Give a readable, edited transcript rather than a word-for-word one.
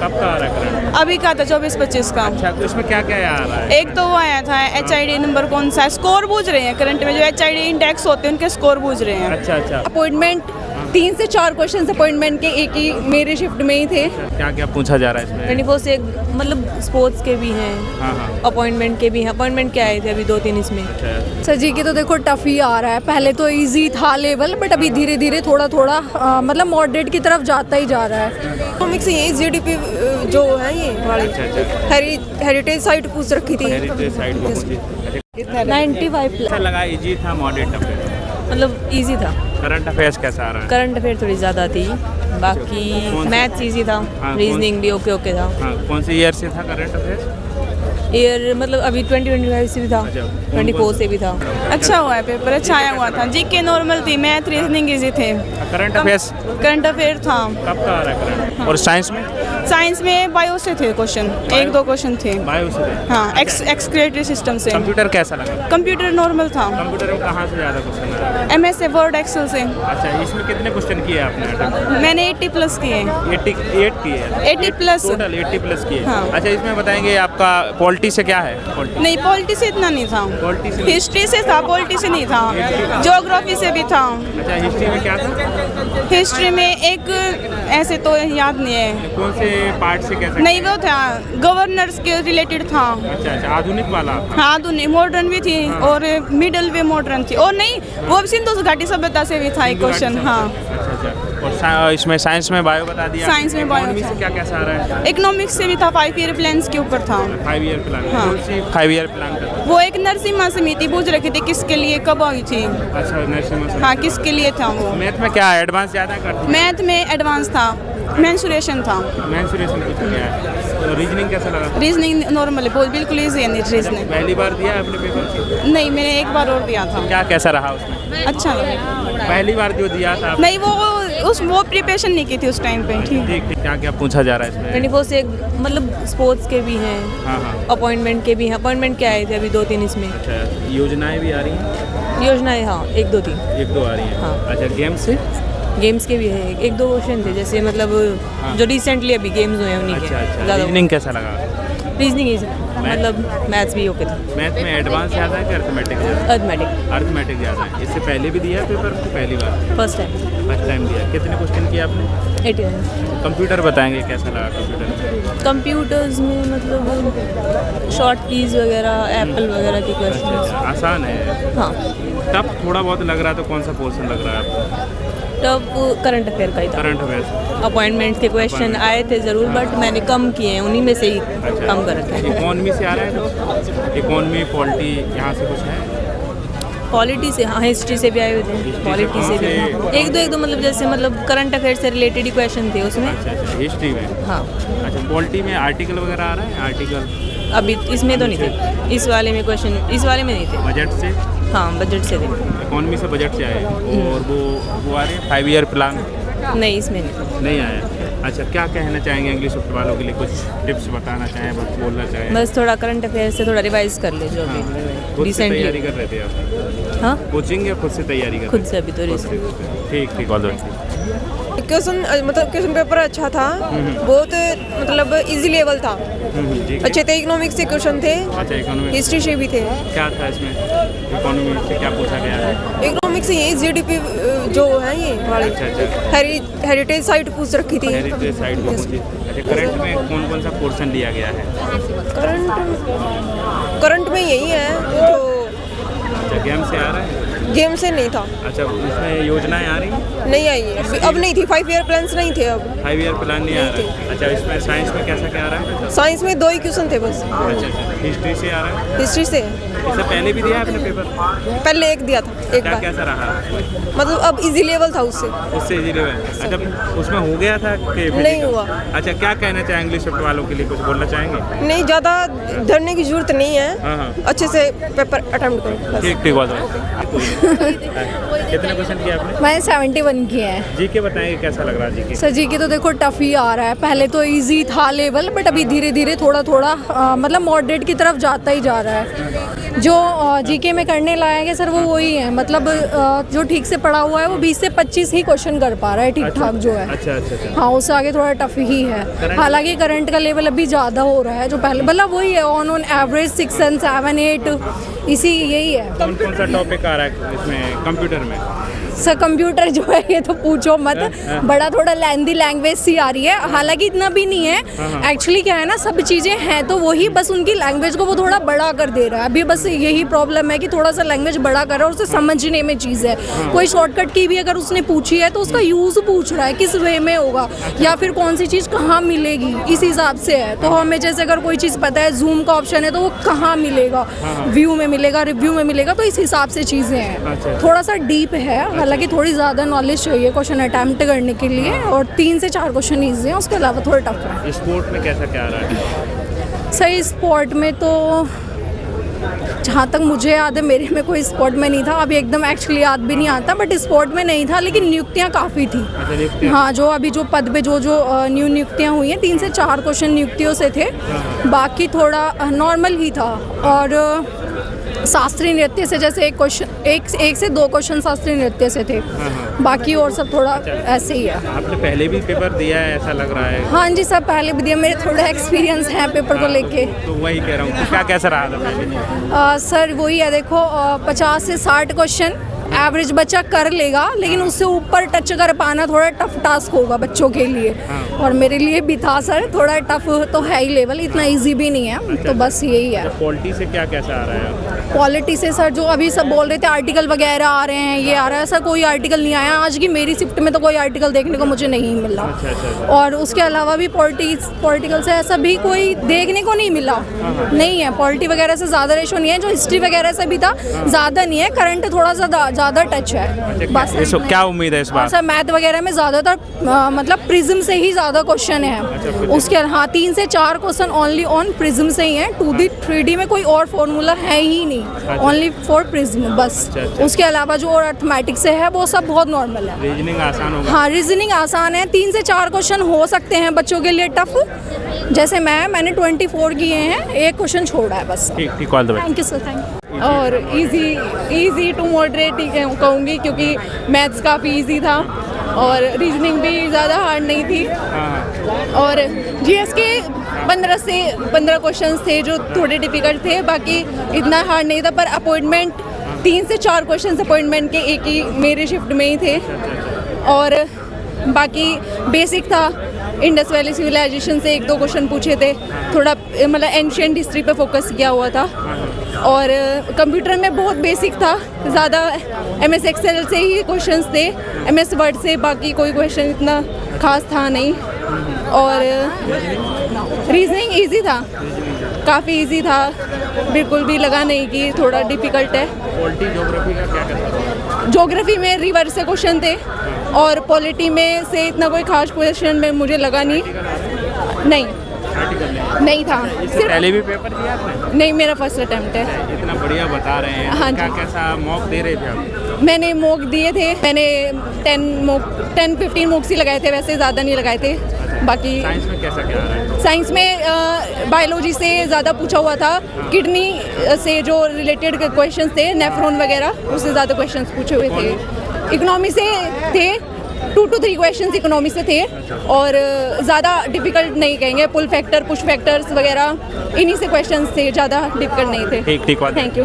कब का आ रहा है करंट? अभी का था 24-25 का। अच्छा, तो इसमें क्या क्या आ रहा है? एक तो वो आया था HID नंबर कौन सा है, स्कोर पूछ रहे हैं करंट में, जो HID इंडेक्स होते हैं उनके स्कोर पूछ रहे हैं। अच्छा अच्छा, अपॉइंटमेंट 3 से 4 क्वेश्चन अपॉइंटमेंट के एक ही मेरे शिफ्ट में ही थे। क्या क्या पूछा जा रहा है इसमें? 24 से मतलब स्पोर्ट्स के भी हैं, हाँ हाँ, अपॉइंटमेंट के भी हैं। अपॉइंटमेंट के आए थे अभी 2-3 इसमें। अच्छा सर जी की तो देखो टफ ही आ रहा है, पहले तो इजी था लेवल, बट अभी धीरे धीरे थोड़ा थोड़ा मतलब मॉडरेट की तरफ जाता ही जा रहा है। इकोनॉमिक्स ये GDP जो है ये वाली अच्छा अच्छा, हेरिटेज साइट पूछ रखी थी। हेरिटेज साइड को पूछी। अच्छा, 95 कैसा लगा? इजी था, मॉडरेट था? मतलब इजी था। करंट अफेयर्स कैसा आ रहा है? करंट अफेयर थोड़ी ज़्यादा थी, बाकी मैथ्स इजी था, हाँ, रीजनिंग भी ओके ओके था। हाँ, कौन सी ईयर से था करंट अफेयर्स? ईयर मतलब अभी 2025 से भी था, अच्छा, 24 से भी था। अच्छा हुआ है, पेपर अच्छा आया हुआ था। GK नॉर्मल थी, मैथ रीजनिंग इजी थे। करंट अफेयर्स करंट अफेयर था। कब का आ रहा है करंट? और साइंस में? साइंस में बायो से थे क्वेश्चन, 1-2 क्वेश्चन थे। बायो से थे। हाँ, एक्सक्रिएटरी सिस्टम से। कंप्यूटर कैसा लगा? कंप्यूटर नॉर्मल था। कंप्यूटर में कहाँ से ज़्यादा क्वेश्चन आ रहा है? MS से, वर्ड, एक्सेल से। अच्छा, इसमें कितने क्वेश्चन किए आपने अटेम्प्ट? मैंने 80 प्लस किए। 88 किए? 80 प्लस। टोटल 80 प्लस किए? हाँ। अच्छा, इसमें बताएंगे आपका पॉलिटी से क्या है? नहीं, पॉलिटी से इतना नहीं था। पॉलिटी से? हिस्ट्री से था, पॉलिटी से नहीं था। ज्योग्राफी से भी था। अच्छा, हिस्ट्री में क्या था? हिस्ट्री में एक ऐसे तो याद नहीं है। कौन से पार्ट से कैसे? नहीं, वो था गवर्नर्स के रिलेटेड था। अच्छा अच्छा, आधुनिक वाला था। हाँ, आधुनिक मॉडर्न भी थी और मिडिल वे मॉडर्न थी, और नहीं वो सिंधु घाटी सभ्यता से भी था एक क्वेश्चन। हाँ, अच्छा अच्छा, और इसमें साइंस में बायो बता दिया? साइंस में बायो इकोनॉमी था। से क्या कैसा आ रहा है? इकोनॉमिक्स से भी था, 5 ईयर प्लान्स के ऊपर था। 5 ईयर प्लान? हाँ। कौन सी 5 ईयर प्लान का था? वो एक नरसिम्हा समिति पूछ रखी थी किसके लिए, कब आई थी। अच्छा, नरसिम्हा से। हाँ, किसके लिए था वो। मैथ में क्या एडवांस ज़्यादा करती? मैथ में एडवांस था, मेंसुरेशन था। मेंसुरेशन कुछ गया है। तो रीजनिंग कैसा लगा? रीजनिंग नॉर्मल है, बिल्कुल ईजी है रीजनिंग। पहली बार दिया है अपने पेपर? नहीं, मैंने एक बार और दिया था। क्या कैसा रहा उसमें? अच्छा लगा। पहली बार जो दिया था आपने? नहीं, वो प्रिपरेशन नहीं की थी उस टाइम पे। ठीक। ठीक ठीक, क्या क्या पूछा जा रहा है इसमें? 24 से मतलब स्पोर्ट्स के भी हैं, हाँ हाँ, अपॉइंटमेंट के भी हैं। अपॉइंटमेंट के आए थे अभी 2-3 इसमें। अच्छा, योजनाएं भी आ रही हैं? योजनाएं हाँ 1-2-3। 1-2 आ रही हैं? हाँ। अच्छा, गेम से? गेम्स के भी है, 1-2 क्वेश्चन थे जैसे मतलब जो रिसेंटली अभी गेम्स हुए हैं उन्हीं अच्छा के अच्छा, ज़्यादा। रीजनिंग कैसा लगा? रीजनिंग इजी, मतलब मैथ्स भी ओके था। मैथ में एडवांस ज़्यादा है कि अर्थमेटिक ज़्यादा? अर्थमेटिक अर्थमेटिक ज़्यादा है। इससे पहले भी दिया है पेपर की? पहली बार? First time. फर्स्ट टाइम दिया। कितने क्वेश्चन किए आपने? 89। कंप्यूटर बताएंगे कैसा लगा कंप्यूटर? कंप्यूटर्स में मतलब शॉर्ट कीज वगैरह, एप्पल वगैरह के क्वेश्चन। आसान है? हाँ, तब थोड़ा बहुत लग रहा है, तो कौन सा पोर्शन लग रहा है आपको? तब करंट अफेयर का ही था। Current affairs? अपॉइंटमेंट के क्वेश्चन आए थे ज़रूर, बट मैंने कम किए हैं, उन्हीं में से ही कम कर रखे हैं। इकोनॉमी से आ रहा है? इकोनॉमी, पॉलिटी, यहाँ से कुछ है? पॉलिटी से हाँ, हिस्ट्री से भी आए हुए थे, पॉलिटी से भी। एक दो मतलब जैसे मतलब करंट अफेयर से रिलेटेड ही क्वेश्चन थे उसमें। अच्छा अच्छा, हिस्ट्री में? हाँ, अच्छा, पॉलिटी में आर्टिकल वगैरह आ रहा है? आर्टिकल अभी इसमें तो नहीं थे, इस वाले में क्वेश्चन इस वाले में नहीं थे। बजट से? हाँ, बजट से थे। इकोनॉमी से बजट से आए? और वो आ रहे हैं 5 ईयर प्लान? नहीं, इसमें नहीं। नहीं आया? अच्छा, क्या कहना चाहेंगे इंग्लिश वालों के लिए? कुछ टिप्स बताना चाहें, बस बोलना चाहें? बस थोड़ा करंट अफेयर से थोड़ा रिवाइज कर ले जो हाँ, भी खुद से तैयारी रिसेंटली। कर रहे थे आप? हाँ, कोचिंग या खुद से तैयारी कर? खुद से अभी तो रिसेंट। ठीक ठीक, all the best. Question paper अच्छा था, बहुत मतलब इजी लेवल था, ठीक है। अच्छे थे। इकोनॉमिक्स से क्वेश्चन थे, अच्छा, इकोनॉमी हिस्ट्री से भी थे। क्या था इसमें? इकोनॉमी से क्या पूछा गया है? इकोनॉमिक्स से ये GDP जो है ये वाली अच्छा अच्छा, हेरिटेज साइट पूछ रखी थी। हेरिटेज साइड को पूछी। अच्छा, करंट में कौन कौन सा पोर्शन लिया गया है? करंट में यही है जो अच्छा, गेम से आ रहा है? गेम से नहीं था, अच्छा, उसमें योजनाएं आ रही हैं? नहीं आई है, अब नहीं थी। 5 ईयर प्लान्स नहीं थे अब। 5 ईयर प्लान नहीं आ रहा है? अच्छा, इसमें साइंस में कैसा क्या आ रहा है? साइंस में 2 ही क्वेश्चन थे बस। अच्छा अच्छा, हिस्ट्री से आ रहा है? हिस्ट्री से इससे पहले भी दिया है आपने पेपर? पहले एक दिया था, एक क्या बार, कैसा रहा? मतलब अब इजी लेवल था उससे। उससे इजी लेवल? अच्छा, उसमें हो गया था कि नहीं हुआ। अच्छा, क्या कहना चाहेंगे इंग्लिश वालों के लिए? कुछ बोलना चाहेंगे? नहीं, ज़्यादा डरने की जरूरत नहीं है, हाँ हाँ, अच्छे से पेपर अटेम्प्ट करो बस। ठीक ठीक, बहुत कितने क्वेश्चन किए आपने? मैंने 71 किए हैं। जीके बताएंगे कैसा लग रहा है जीके? सर जी की तो देखो टफ ही आ रहा है, पहले तो इजी था लेवल, बट अभी धीरे धीरे थोड़ा थोड़ा मतलब मॉडरेट की तरफ जाता ही जा रहा है। जो जीके में करने लायक है सर वो वही है, मतलब जो ठीक से पढ़ा हुआ है वो 20 से 25 ही क्वेश्चन कर पा रहा है ठीक ठाक जो है। अच्छा। हाँ, उससे आगे थोड़ा टफ ही है। हालांकि करंट का लेवल अभी ज़्यादा हो रहा है, जो पहले मतलब वही है ऑन एवरेज 6 and 7 8 इसी यही है। कौन सा टॉपिक आ रहा है इसमें कंप्यूटर में? सर कंप्यूटर जो है ये तो पूछो मत, बड़ा थोड़ा लेंदी लैंग्वेज सी आ रही है, हालांकि इतना भी नहीं है। एक्चुअली क्या है ना, सब चीज़ें हैं तो वही, बस उनकी लैंग्वेज को वो थोड़ा बड़ा कर दे रहा है। अभी बस यही प्रॉब्लम है कि थोड़ा सा लैंग्वेज बड़ा कर रहा है और उसे समझने में चीज़ है। कोई शॉर्टकट की भी अगर उसने पूछी है तो उसका यूज़ पूछ रहा है, किस वे में होगा या फिर कौन सी चीज़ कहाँ मिलेगी, इस हिसाब से है। तो हमें जैसे अगर कोई चीज़ पता है जूम का ऑप्शन है तो वो कहाँ मिलेगा, व्यू में मिलेगा, रिव्यू में मिलेगा, तो इस हिसाब से चीज़ें हैं। थोड़ा सा डीप है, हालांकि थोड़ी ज़्यादा नॉलेज चाहिए क्वेश्चन अटैम्प्ट करने के लिए, और 3 से 4 क्वेश्चन ईजी हैं, उसके अलावा थोड़ा टफ है। स्पोर्ट में कैसा क्या आ रहा है? सही स्पोर्ट में तो जहाँ तक मुझे याद है मेरे में कोई स्पोर्ट में नहीं था, अभी एकदम एक्चुअली याद भी नहीं आता, बट स्पोर्ट में नहीं था, लेकिन नियुक्तियाँ काफ़ी थी। हाँ, जो अभी जो पद पे जो न्यू नियुक्तियाँ हुई हैं 3 से 4 क्वेश्चन नियुक्तियों से थे, बाकी थोड़ा नॉर्मल ही था। और शास्त्रीय नृत्य से जैसे एक से 2 क्वेश्चन शास्त्रीय नृत्य से थे, बाकी और सब थोड़ा ऐसे ही है। आपने पहले भी पेपर दिया है ऐसा लग रहा है? हाँ जी सर, पहले भी दिया, मेरे थोड़ा एक्सपीरियंस है पेपर को लेके। तो वही कह रहा हूँ, क्या कैसा रहा था पहले? सर वही है, देखो 50 से 60 क्वेश्चन एवरेज बच्चा कर लेगा, लेकिन उससे ऊपर टच कर पाना थोड़ा टफ टास्क होगा बच्चों के लिए। और मेरे लिए भी था सर, थोड़ा टफ तो है ही लेवल, इतना इजी भी नहीं है। तो बस यही है। पॉलिटी से क्या कैसा आ रहा है? पॉलिटी से सर जो अभी सब बोल रहे थे आर्टिकल वगैरह आ रहे हैं, ये आ रहा है, सर कोई आर्टिकल नहीं आया। आज की मेरी शिफ्ट में तो कोई आर्टिकल देखने को मुझे नहीं मिला। और उसके अलावा भी पॉलिटिकल से ऐसा भी कोई देखने को नहीं मिला, नहीं है। पॉलिटी वगैरह से ज़्यादा रेशो नहीं है, जो हिस्ट्री वगैरह से भी था ज़्यादा नहीं है, करंट थोड़ा ज़्यादा टच है बस। क्या उम्मीद है इस बार? सर मैथ वगैरह में ज़्यादातर मतलब प्रिज्म से ही ज़्यादा क्वेश्चन है। उसके हाँ 3 से 4 क्वेश्चन ओनली ऑन प्रिज्म से ही है, 2D 3D में कोई और फॉर्मूला है ही नहीं, ओनली फॉर प्रिज्म बस। उसके अलावा जो और अर्थमेटिक्स से है वो सब बहुत नॉर्मल है। रीजनिंग आसान होगा? हाँ, रीजनिंग आसान है। 3 से 4 क्वेश्चन हो सकते हैं बच्चों के लिए टफ, जैसे मैंने 24 किए हैं, 1 क्वेश्चन छोड़ा है बस। ठीक, all the best. Thank you sir, thank you. और इजी टू मॉडरेट ही कहूँगी, क्योंकि मैथ्स काफ़ी इजी था और रीजनिंग भी ज़्यादा हार्ड नहीं थी। और जीएस के 15 क्वेश्चंस थे जो थोड़े डिफिकल्ट थे, बाकी इतना हार्ड नहीं था। पर अपॉइंटमेंट 3 से 4 क्वेश्चंस अपॉइंटमेंट के एक ही मेरे शिफ्ट में ही थे, और बाकी बेसिक था। इंडस वैली सिविलाइजेशन से 1-2 क्वेश्चन पूछे थे, थोड़ा मतलब एंशिएंट हिस्ट्री पे फोकस किया हुआ था। और कंप्यूटर में बहुत बेसिक था, ज़्यादा MS एक्सेल से ही क्वेश्चंस थे, MS वर्ड से बाकी कोई क्वेश्चन इतना खास था नहीं। और रीजनिंग इजी था, काफ़ी इजी था, बिल्कुल भी लगा नहीं कि थोड़ा डिफ़िकल्ट है। पॉलिटी ज्योग्राफी का क्या कैसा? ज्योग्राफी में रिवर्स से क्वेश्चन थे, और पॉलिटी में से इतना कोई खास क्वेश्चन में मुझे लगा नहीं था। सिर्फ पहले भी पेपर दिया आपने? नहीं, मेरा फर्स्ट अटेम्प्ट है। इतना बढ़िया बता रहे हैं। हाँ जी। क्या कैसा मॉक दे रहे थे आप? मैंने मॉक दिए थे, मैंने 10-15 मॉक्स ही लगाए थे, वैसे ज़्यादा नहीं लगाए थे। बाकी साइंस में कैसा क्या आ रहा है? साइंस में बायोलॉजी से ज़्यादा पूछा हुआ था, किडनी से जो रिलेटेड क्वेश्चंस थे, नेफ्रॉन वगैरह, उससे ज़्यादा क्वेश्चंस पूछे हुए थे। इकोनॉमी से थे 2 to 3 क्वेश्चंस इकोनॉमी से थे, और ज़्यादा डिफिकल्ट नहीं कहेंगे, पुल फैक्टर, पुश फैक्टर्स वगैरह इन्हीं से क्वेश्चंस थे, ज़्यादा डिफिकल्ट नहीं थे। ठीक, थैंक यू।